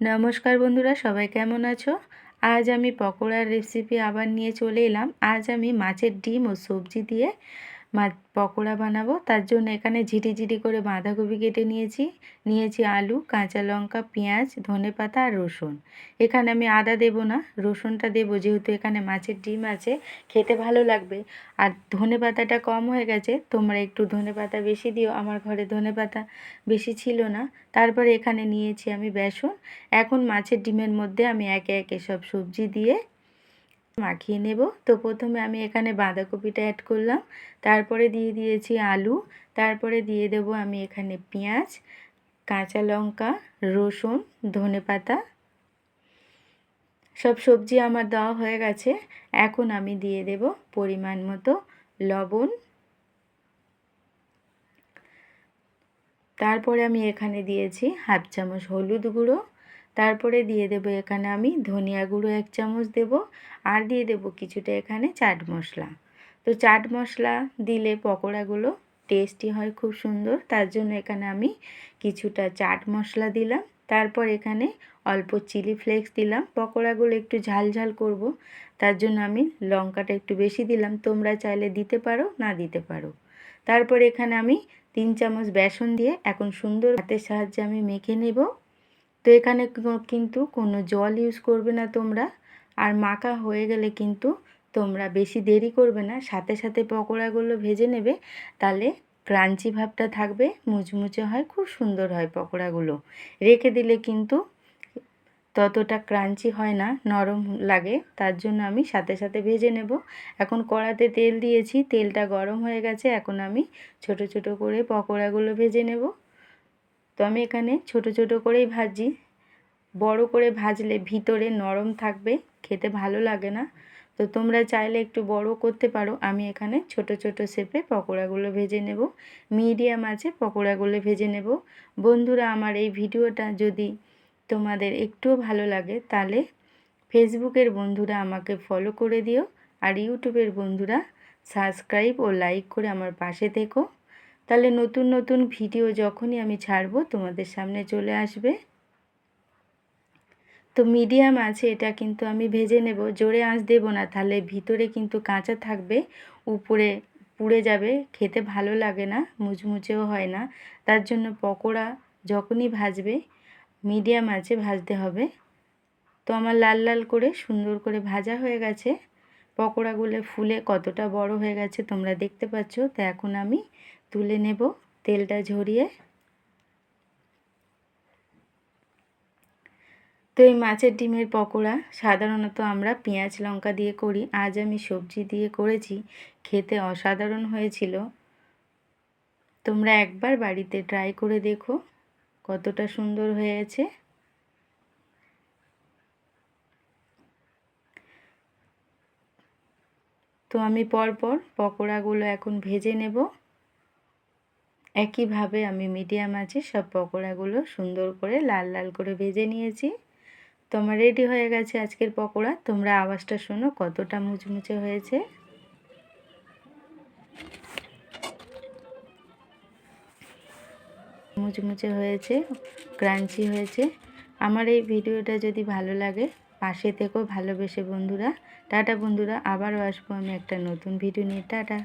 নমস্কার বন্ধুরা, সবাই কেমন আছো? আজ আমি পকোড়ার রেসিপি আবার নিয়ে চলে এলাম। আজ আমি মাছের ডিম ও সবজি দিয়ে পকোড়া বানাবো। তার জন্য এখানে ঝিটি করে বাঁধাকপি কেটে নিয়েছি আলু, কাঁচা লঙ্কা, পেঁয়াজ, ধনেপাতা আর রসুন। এখানে আমি আদা দেব না, রসুনটা দেবো, যেহেতু এখানে মাছের ডিম আছে, খেতে ভালো লাগবে। আর ধনেপাতাটা কম হয়ে গেছে, তোমরা একটু ধনেপাতা বেশি দিও। আমার ঘরে ধনেপাতা বেশি ছিল না। তারপরে এখানে নিয়েছি আমি বেসন। এখন মাছের ডিমের মধ্যে আমি একে একে সব সবজি দিয়ে মাখিয়ে নেব। তো প্রথমে আমি এখানে বাঁধাকপিটা অ্যাড করলাম, তারপরে দিয়ে দিয়েছি আলু, তারপরে দিয়ে দেব আমি এখানে পেঁয়াজ, কাঁচা লঙ্কা, রসুন, ধনেপাতা। সব সবজি আমার দেওয়া হয়ে গেছে। এখন আমি দিয়ে দেব পরিমাণ মতো লবণ। তারপরে আমি এখানে দিয়েছি হাফ চামচ হলুদ গুঁড়ো। তারপরে দিয়ে দেব এখানে আমি ধনিয়া গুঁড়ো 1 চামচ দেব, আর দিয়ে দেব কিছুটা এখানে চাট মশলা। তো চাট মশলা দিলে পকোড়াগুলো টেস্টি হয় খুব সুন্দর, তার জন্য এখানে আমি কিছুটা চাট মশলা দিলাম। তারপর এখানে অল্প চিলি ফ্লেক্স দিলাম। পকোড়াগুলো একটু ঝাল ঝাল করব, তার জন্য আমি লঙ্কাটা একটু বেশি দিলাম। তোমরা চাইলে দিতে পারো, না দিতে পারো। তারপর এখানে আমি 3 চামচ বেসন দিয়ে এখন সুন্দর হাতের সাহায্যে আমি মেখে নেব। তো এখানে কিন্তু কোনো জল ইউজ করবে না তোমরা। আর মাখা হয়ে গেলে কিন্তু তোমরা বেশি দেরি করবে না, সাথে সাথে পকোড়াগুলো ভেজে নেবে, তাহলে ক্রাঞ্চি ভাবটা থাকবে, মুচমুচে হয়, খুব সুন্দর হয় পকোড়াগুলো। রেখে দিলে কিন্তু ততটা ক্রাঞ্চি হয় না, নরম লাগে, তার জন্য আমি সাথে সাথে ভেজে নেব। এখন কড়াতে তেল দিয়েছি, তেলটা গরম হয়ে গেছে। এখন আমি ছোট ছোট করে পকোড়াগুলো ভেজে নেব। তো আমি এখানে ছোট ছোট করেই ভাজি। বড় করে ভাজলে ভিতরে নরম থাকবে, খেতে ভালো লাগে না। তো তোমরা চাইলে একটু বড় করতে পারো। আমি এখানে ছোট ছোট শেপে পকোড়াগুলো ভেজে নেব। মিডিয়াম আছে পকোড়াগুলো ভেজে নেব। বন্ধুরা, আমার এই ভিডিওটা যদি তোমাদের একটুও ভালো লাগে, তাহলে ফেসবুকের বন্ধুরা আমাকে ফলো করে দিও, আর ইউটিউবের বন্ধুরা সাবস্ক্রাইব ও লাইক করে আমার পাশে থেকো। তাহলে নতুন নতুন ভিডিও যখনই আমি ছাড়বো তোমাদের সামনে চলে আসবে। তো মিডিয়াম আছে এটা কিন্তু আমি ভেজে নেব, জোরে আঁচ দেব না, তাহলে ভিতরে কিন্তু কাঁচা থাকবে, উপরে পুড়ে যাবে, খেতে ভালো লাগে না, মুচমুচেও হয় না। তার জন্য পকোড়া যখনই ভাজবে মিডিয়াম আঁচে ভাজতে হবে। তো আমার লাল লাল করে সুন্দর করে ভাজা হয়ে গেছে। পকোড়াগুলো ফুলে কতটা বড় হয়ে গেছে তোমরা দেখতে পাচ্ছ। তো এখন আমি তুলে নেব তেলটা ঝরিয়ে। তো এই মাছের ডিমের পকোড়া সাধারণত আমরা পেঁয়াজ লঙ্কা দিয়ে করি, আজ আমি সবজি দিয়ে করেছি, খেতে অসাধারণ হয়েছিল। তোমরা একবার বাড়িতে ট্রাই করে দেখো কতটা সুন্দর হয়েছে। তো আমি পরপর পকোড়াগুলো এখন ভেজে নেব। একইভাবে আমি মিডিয়াম আঁচে সব পকোড়াগুলো সুন্দর করে লাল লাল করে ভেজে নিয়েছি। তো আমার রেডি হয়ে গেছে আজকের পকোড়া। তোমরা আওয়াজটা শোনো কতটা মুচমুচে হয়েছে। মুচমুচে হয়েছে, ক্রাঞ্চি হয়েছে। আমার এই ভিডিওটা যদি ভালো লাগে পাশে থেকো ভালোবেসে বন্ধুরা। টাটা বন্ধুরা, আবারও আসবো আমি একটা নতুন ভিডিও নিয়ে। টাটা।